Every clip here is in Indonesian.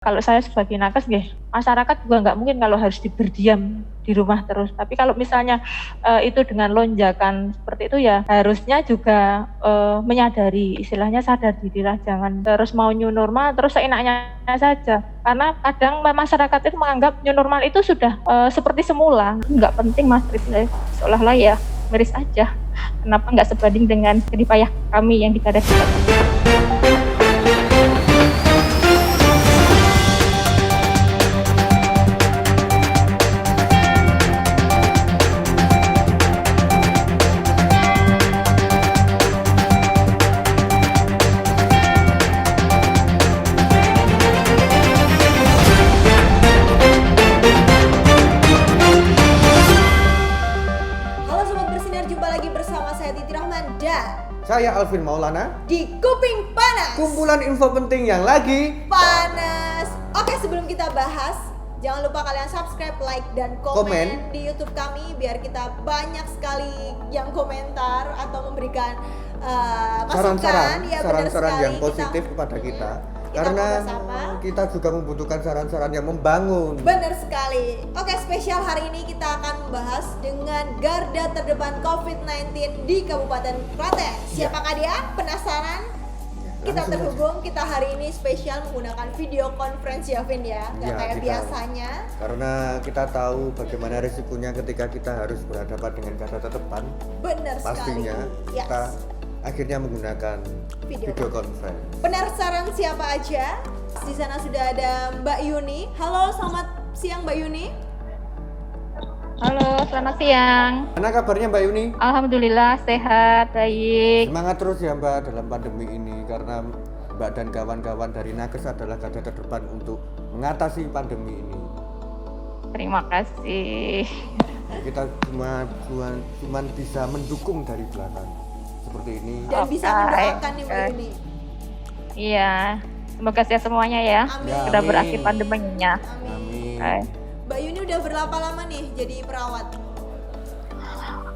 Kalau saya sebagai nakes nggih, masyarakat juga nggak mungkin kalau harus berdiam di rumah terus. Tapi kalau misalnya, itu dengan lonjakan seperti itu ya harusnya juga, menyadari, istilahnya sadar dirilah, jangan terus mau new normal terus seenaknya saja. Karena kadang masyarakat itu menganggap new normal itu sudah, seperti semula, nggak penting Mas seolah-olah ya miris aja. Kenapa nggak sebanding dengan jerih payah kami yang dihadapi. Halo Sobat Bersinar, jumpa lagi bersama saya Titi Rahman dan Saya Alvin Maulana. di Kuping Panas. Kumpulan info penting yang lagi Panas. Oke, sebelum kita bahas, jangan lupa kalian subscribe, like, dan komen di YouTube kami biar kita banyak sekali yang komentar atau memberikan masukan. Ya, benar saran-saran sekali. yang positif kepada kita. Karena bersama. kita juga membutuhkan saran-saran yang membangun. Benar sekali. Oke, spesial hari ini kita akan membahas dengan garda terdepan COVID-19 di Kabupaten Klaten. Siapakah dia? Penasaran? Kita Langsung terhubung, kita hari ini spesial menggunakan video conference ya Vin ya, nggak Ya, kayak kita- biasanya. Karena kita tahu bagaimana risikonya ketika kita harus berhadapan dengan garda terdepan. Benar Pastinya sekali. Yes. kita akhirnya menggunakan Video video conference. Penasaran siapa aja? Di sana sudah ada Mbak Yuni. Halo, selamat siang Mbak Yuni. Halo, selamat siang. Mana kabarnya Mbak Yuni? Alhamdulillah sehat, baik. Semangat terus ya Mbak dalam pandemi ini, karena Mbak dan kawan-kawan dari Nakes adalah garda terdepan untuk mengatasi pandemi ini. Terima kasih. Kita cuma bisa mendukung dari belakang seperti ini. Dan bisa Oke. mendoakan nih Mbak Oke. Yuni. Iya, semoga sehat semuanya ya. Amin. Ya, Sudah amin. berakhir pandeminya. Amin. Amin. Mbak Yuni udah berapa lama nih jadi perawat?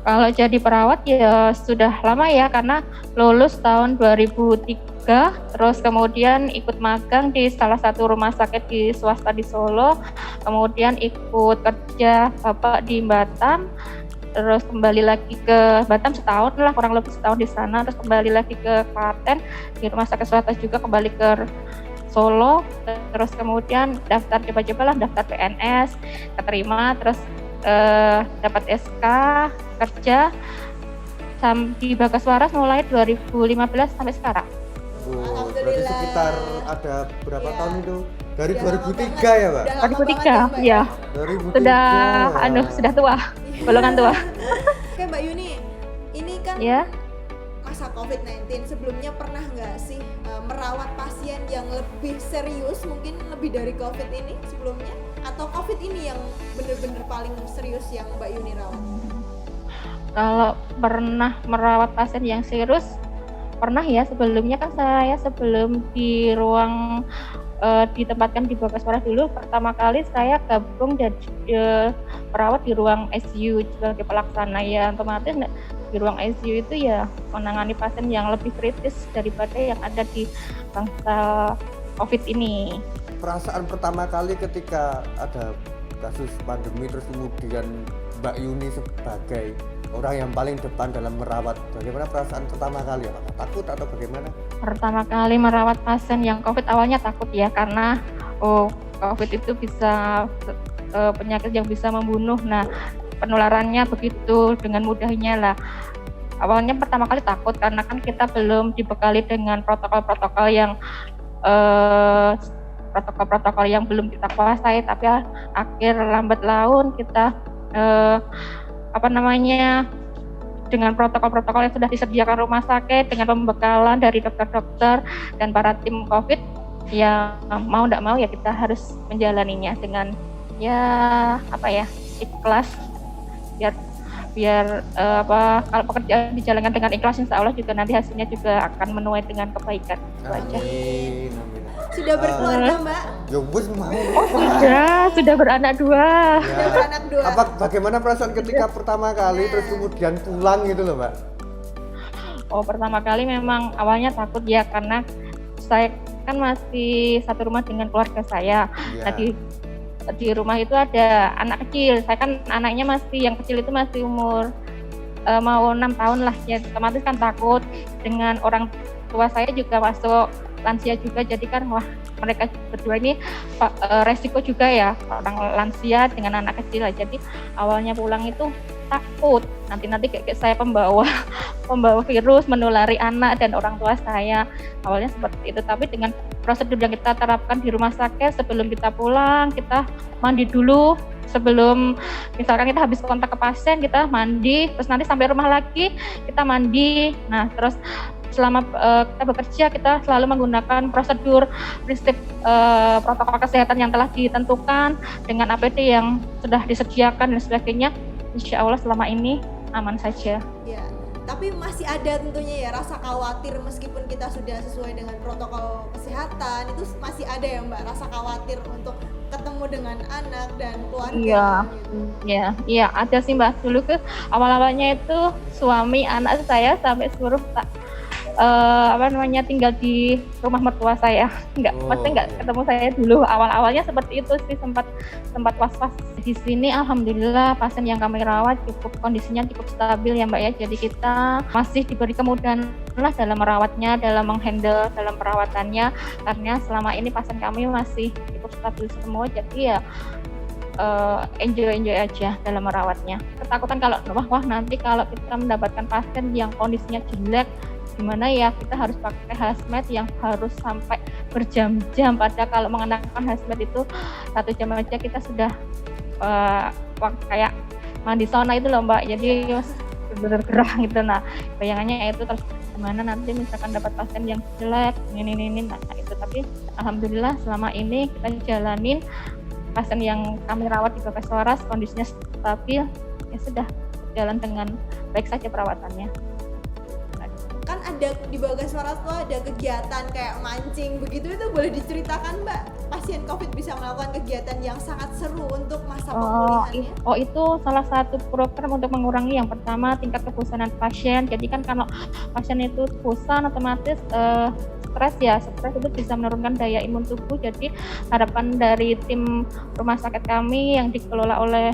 Kalau jadi perawat ya sudah lama ya, karena lulus tahun 2003, terus kemudian ikut magang di salah satu rumah sakit di swasta di Solo, kemudian ikut kerja Bapak di Batam, terus kembali lagi ke Batam setahun lah, kurang lebih setahun di sana, terus kembali lagi ke Klaten di rumah sakit swasta juga, kembali ke Solo, terus kemudian daftar coba-cobalah daftar PNS, keterima, terus dapat SK kerja di Bagas Waras mulai 2015 sampai sekarang. Oh, berarti Alhamdulillah. sekitar ada berapa Iya. tahun itu? Dari Udah 2003 lama ya Mbak? Udah lama 2003, banget ya, Mbak, ya. 2003. Sudah tua, golongan tua. Oke Mbak Yuni, ini kan Ya. masa COVID-19, sebelumnya pernah nggak sih merawat pasien yang lebih serius, mungkin lebih dari COVID ini sebelumnya? Atau COVID ini yang bener-bener paling serius yang Mbak Yuni rawat? Kalau pernah merawat pasien yang serius, pernah ya. Sebelumnya kan saya sebelum di ruang ditempatkan di Bagas Waras dulu, pertama kali saya gabung jadi perawat di ruang ICU sebagai pelaksana, ya otomatis di ruang ICU itu ya menangani pasien yang lebih kritis daripada yang ada di bangsa COVID ini. Perasaan pertama kali ketika ada kasus pandemi, terus kemudian Mbak Yuni sebagai orang yang paling depan dalam merawat, bagaimana perasaan pertama kali? Apakah takut atau bagaimana? Pertama kali merawat pasien yang COVID awalnya takut ya, karena COVID itu bisa penyakit yang bisa membunuh. Nah, penularannya begitu dengan mudahnya lah. Awalnya pertama kali takut karena kan kita belum dibekali dengan protokol-protokol yang belum kita kuasai, tapi akhir lambat laun kita dengan protokol-protokol yang sudah disediakan rumah sakit, dengan pembekalan dari dokter-dokter dan para tim COVID, ya mau tidak mau ya kita harus menjalaninya dengan ikhlas, biar kalau pekerjaan dijalankan dengan ikhlas, insya Allah juga nanti hasilnya juga akan menuai dengan kebaikan. Itu aja. Amin. Sudah berkeluarga Mbak? Ya bos mau. Sudah beranak 2. Sudah beranak 2? Bagaimana perasaan ketika pertama kali terus kemudian pulang gitu loh Mbak? Pertama kali memang awalnya takut ya, karena saya kan masih satu rumah dengan keluarga saya. Iya. Nah, di rumah itu ada anak kecil. Saya kan anaknya masih yang kecil itu masih umur mau 6 tahun lah ya, otomatis kan takut. Dengan orang tua saya juga masuk lansia juga, jadi kan wah mereka berdua ini resiko juga ya, orang lansia dengan anak kecil. Jadi awalnya pulang itu takut nanti kayak saya pembawa virus menulari anak dan orang tua saya, awalnya seperti itu. Tapi dengan prosedur yang kita terapkan di rumah sakit, sebelum kita pulang kita mandi dulu. Sebelum misalkan kita habis kontak ke pasien, kita mandi, terus nanti sampai rumah lagi kita mandi. Nah, terus selama kita bekerja kita selalu menggunakan prosedur prinsip protokol kesehatan yang telah ditentukan dengan APD yang sudah disediakan dan sebagainya. Insya Allah selama ini aman saja. Ya, tapi masih ada tentunya ya rasa khawatir, meskipun kita sudah sesuai dengan protokol kesehatan, itu masih ada ya Mbak rasa khawatir untuk ketemu dengan anak dan keluarga. Iya, gitu. iya ada sih Mbak. Dulu ke awal-awalnya itu suami anak saya sampai suruh tinggal di rumah mertua saya. Pasti nggak ketemu saya dulu. Awal-awalnya seperti itu sih, sempat was-was. Di sini alhamdulillah pasien yang kami rawat kondisinya cukup stabil ya Mbak ya. Jadi kita masih diberi kemudahan lah dalam merawatnya, dalam menghandle dalam perawatannya, karena selama ini pasien kami masih cukup stabil semua. Jadi ya enjoy aja dalam merawatnya. Ketakutan kalau wah nanti kalau kita mendapatkan pasien yang kondisinya jelek, gimana ya, kita harus pakai hazmat yang harus sampai berjam-jam. Padahal kalau mengenakan hazmat itu 1 jam aja kita sudah kayak mandi sauna itu loh Mbak, jadi bener-bener gerah gitu. Nah bayangannya itu, terus gimana nanti misalkan dapat pasien yang jelek ini nah itu. Tapi alhamdulillah selama ini kita jalanin, pasien yang kami rawat di Bagas Waras kondisinya stabil, ya sudah jalan dengan baik saja perawatannya. Kan ada di Bagas Waras tuh ada kegiatan kayak mancing begitu, itu boleh diceritakan Mbak? Pasien COVID bisa melakukan kegiatan yang sangat seru untuk masa pemulihannya. Itu salah satu program untuk mengurangi yang pertama tingkat kebosanan pasien. Jadi kan kalau pasien itu bosan otomatis stres itu bisa menurunkan daya imun tubuh. Jadi harapan dari tim rumah sakit kami yang dikelola oleh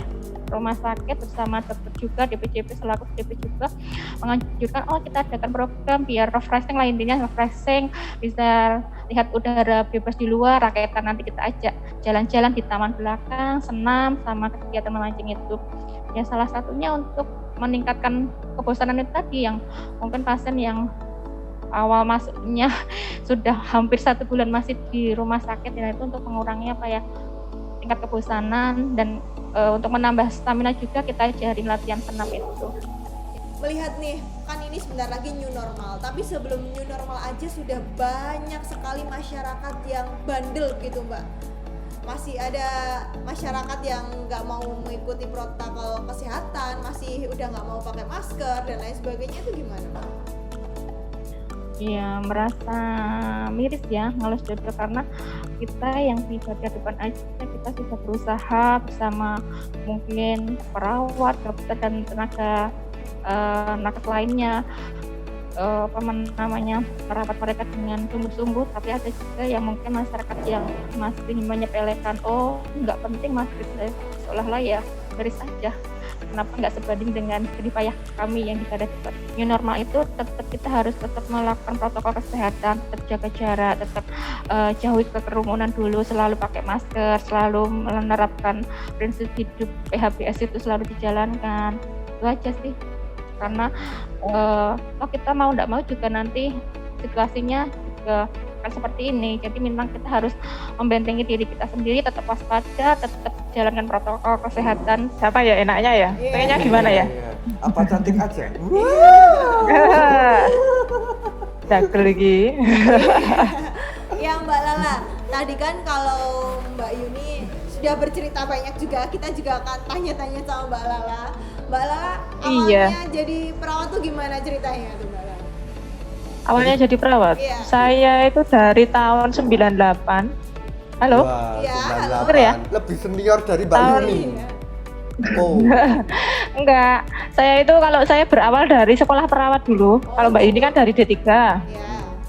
rumah sakit bersama dokter juga, DPJP selaku DP juga menganjurkan kita adakan program biar refreshing lah, intinya refreshing, bisa lihat udara bebas di luar, rakyatan nanti kita ajak jalan-jalan di taman belakang, senam sama kegiatan memancing itu. Ya salah satunya untuk meningkatkan kebosanan itu tadi, yang mungkin pasien yang awal masuknya sudah hampir 1 bulan masih di rumah sakit, ya itu untuk mengurangi tingkat kebosanan. Dan untuk menambah stamina juga kita ajarin latihan senam itu. Melihat nih, kan ini sebentar lagi new normal, tapi sebelum new normal aja sudah banyak sekali masyarakat yang bandel gitu Mbak. Masih ada masyarakat yang nggak mau mengikuti protokol kesehatan, masih udah nggak mau pakai masker dan lain sebagainya, itu gimana Mbak? Iya, merasa miris ya, ngelus jodoh, karena kita yang di garda depan aja kita sudah berusaha bersama mungkin perawat, dokter dan tenaga nakes lainnya merawat mereka dengan sungguh-sungguh, tapi ada juga yang mungkin masyarakat yang masih menyepelekan, nggak penting masker, seolah-olah ya miris aja. Kenapa nggak sebanding dengan jerih kami yang di garda depan. New normal itu tetap kita harus tetap melakukan protokol kesehatan, tetap jaga jarak, tetap jauhi kerumunan dulu, selalu pakai masker, selalu menerapkan prinsip hidup PHBS itu selalu dijalankan. Itu aja sih. Karena kita mau nggak mau juga nanti situasinya juga kan seperti ini. Jadi memang kita harus membentengi diri kita sendiri, tetap waspada, tetap jalankan protokol kesehatan. Siapa ya enaknya ya? Pengennya gimana ya? Apa cantik aja? Dagel lagi. Ya Mbak Lala, tadi kan kalau Mbak Yuni sudah bercerita banyak juga, kita juga akan tanya-tanya sama Mbak Lala. Mbak Lala awalnya jadi perawat tuh gimana ceritanya tuh Mbak Lala? Awalnya jadi perawat? Iya. Saya itu dari tahun 98. Halo? Wah, Ya, 98. Bener ya? Lebih senior dari Mbak Yuni. Iya. Oh, Enggak. Saya itu kalau saya berawal dari sekolah perawat dulu. Kalau Mbak Yuni kan dari D3. Ya.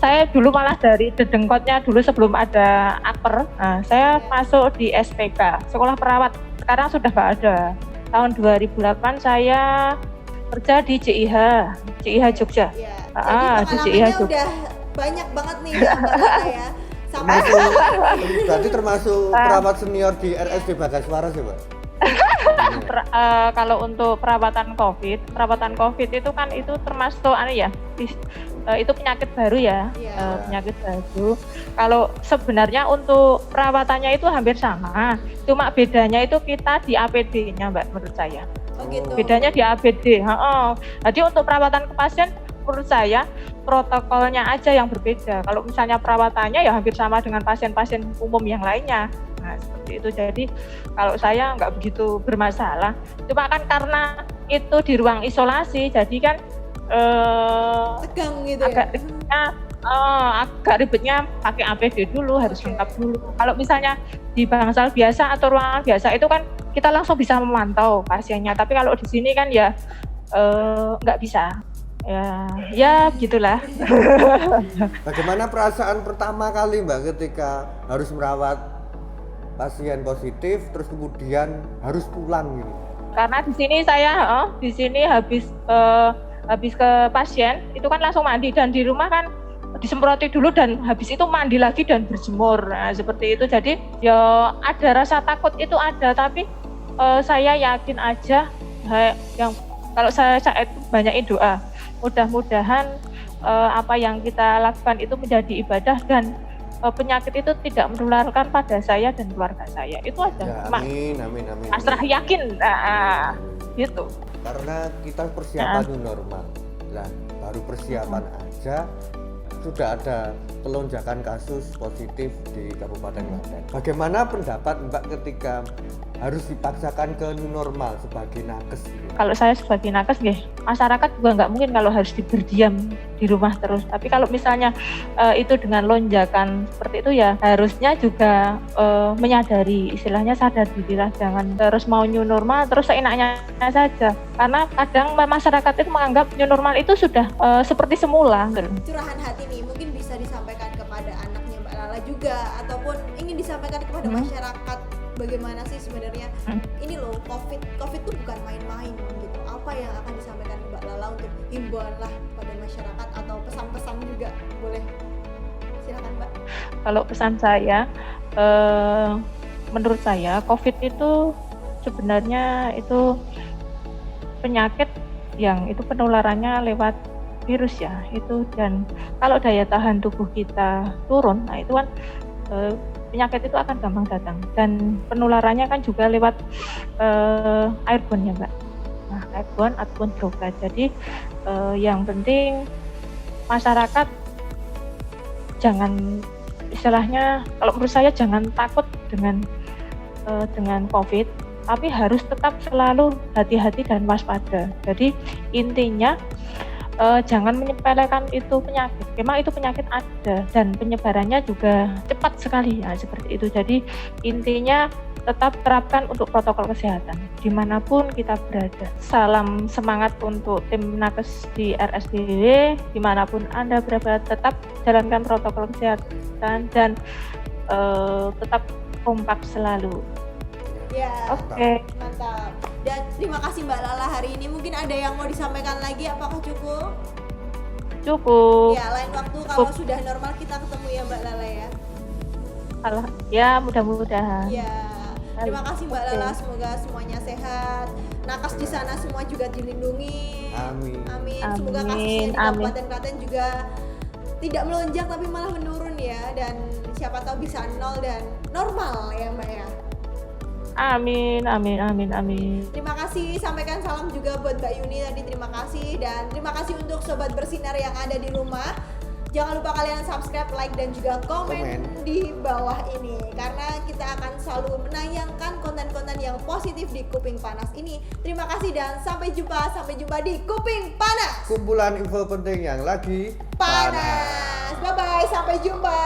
saya dulu malah dari dedengkotnya dulu sebelum ada akper. Nah, saya masuk di SPK, sekolah perawat. Sekarang sudah nggak ada. Tahun 2008 saya kerja di CIH Jogja. Iya. Di Jadi CIH pengalamannya Jogja. udah banyak banget nih ya Mbak Lala ya. Sampai Berarti termasuk perawat senior di RSD Bagaswara sih, Pak? Kalau untuk perawatan COVID itu kan itu termasuk itu penyakit baru ya, Iya. penyakit baru. Kalau sebenarnya untuk perawatannya itu hampir sama, cuma bedanya itu kita di APD-nya, Mbak, menurut saya. Oh gitu. Bedanya di APD. Jadi untuk perawatan ke pasien, menurut saya protokolnya aja yang berbeda. Kalau misalnya perawatannya ya hampir sama dengan pasien-pasien umum yang lainnya. Nah, seperti itu. Jadi kalau saya nggak begitu bermasalah. Cuma kan karena itu di ruang isolasi, jadi kan Tegang gitu agak ya. agak ribetnya pakai APD dulu, harus lengkap dulu. Kalau misalnya di bangsal biasa atau ruangan biasa itu kan kita langsung bisa memantau pasiennya. Tapi kalau di sini kan ya nggak bisa. Ya begitulah. Bagaimana perasaan pertama kali Mbak ketika harus merawat pasien positif terus kemudian harus pulang gitu? Karena di sini saya habis ke pasien itu kan langsung mandi, dan di rumah kan disemproti dulu dan habis itu mandi lagi dan berjemur. Nah, seperti itu. Jadi ya ada rasa takut itu ada, tapi saya yakin aja yang kalau saya itu banyakin doa. Mudah-mudahan apa yang kita lakukan itu menjadi ibadah dan penyakit itu tidak menularkan pada saya dan keluarga saya. Itu aja. Ya, amin. Pasrah yakin, gitu. Karena kita persiapan new normal. Lah, baru persiapan aja sudah ada pelonjakan kasus positif di Kabupaten Klaten. Bagaimana pendapat Mbak ketika harus dipaksakan ke new normal sebagai nakes? Kalau saya sebagai nakes, masyarakat juga nggak mungkin kalau harus berdiam di rumah terus. Tapi kalau misalnya itu dengan lonjakan seperti itu ya harusnya juga menyadari, istilahnya sadar diri lah, jangan terus mau new normal terus seenaknya saja. Karena kadang masyarakat itu menganggap new normal itu sudah seperti semula. Curahan hati nih mungkin bisa disampaikan kepada anaknya Mbak Lala juga, ataupun ingin disampaikan kepada masyarakat bagaimana sih sebenarnya ini loh COVID tuh bukan main-main gitu. Apa yang akan disampaikan Mbak Lala untuk himbauan lah pada masyarakat atau pesan-pesan juga boleh, silakan Mbak. Kalau pesan saya, menurut saya COVID itu sebenarnya itu penyakit yang itu penularannya lewat virus ya itu, dan kalau daya tahan tubuh kita turun, nah itu kan penyakit itu akan gampang datang, dan penularannya kan juga lewat airborne ya Mbak. Nah, airborne ataupun droplet. Jadi yang penting masyarakat jangan, istilahnya kalau menurut saya jangan takut dengan COVID, tapi harus tetap selalu hati-hati dan waspada. Jadi intinya jangan menyepelekan itu penyakit. Memang itu penyakit ada dan penyebarannya juga cepat sekali ya, seperti itu. Jadi intinya tetap terapkan untuk protokol kesehatan dimanapun kita berada. Salam semangat untuk tim nakes di RSDW dimanapun Anda berada, tetap jalankan protokol kesehatan dan tetap kompak selalu. Ya, Oke. mantap. Dan terima kasih Mbak Lala hari ini. Mungkin ada yang mau disampaikan lagi, apakah cukup? Cukup. Ya, lain waktu kalau sudah normal kita ketemu ya Mbak Lala ya. Ya, mudah-mudahan. Ya, terima kasih Mbak Lala. Semoga semuanya sehat. Nakes di sana semua juga dilindungi. Amin. Semoga kasusnya di Kabupaten Klaten juga tidak melonjak tapi malah menurun ya. Dan siapa tahu bisa nol dan normal ya Mbak ya. Amin. Terima kasih, sampaikan salam juga buat Mbak Yuni tadi, terima kasih. Dan terima kasih untuk Sobat Bersinar yang ada di rumah. Jangan lupa kalian subscribe, like, dan juga komen di bawah ini, karena kita akan selalu menayangkan konten-konten yang positif di Kuping Panas ini. Terima kasih dan sampai jumpa di Kuping Panas. Kumpulan info penting yang lagi Panas. Bye-bye, sampai jumpa.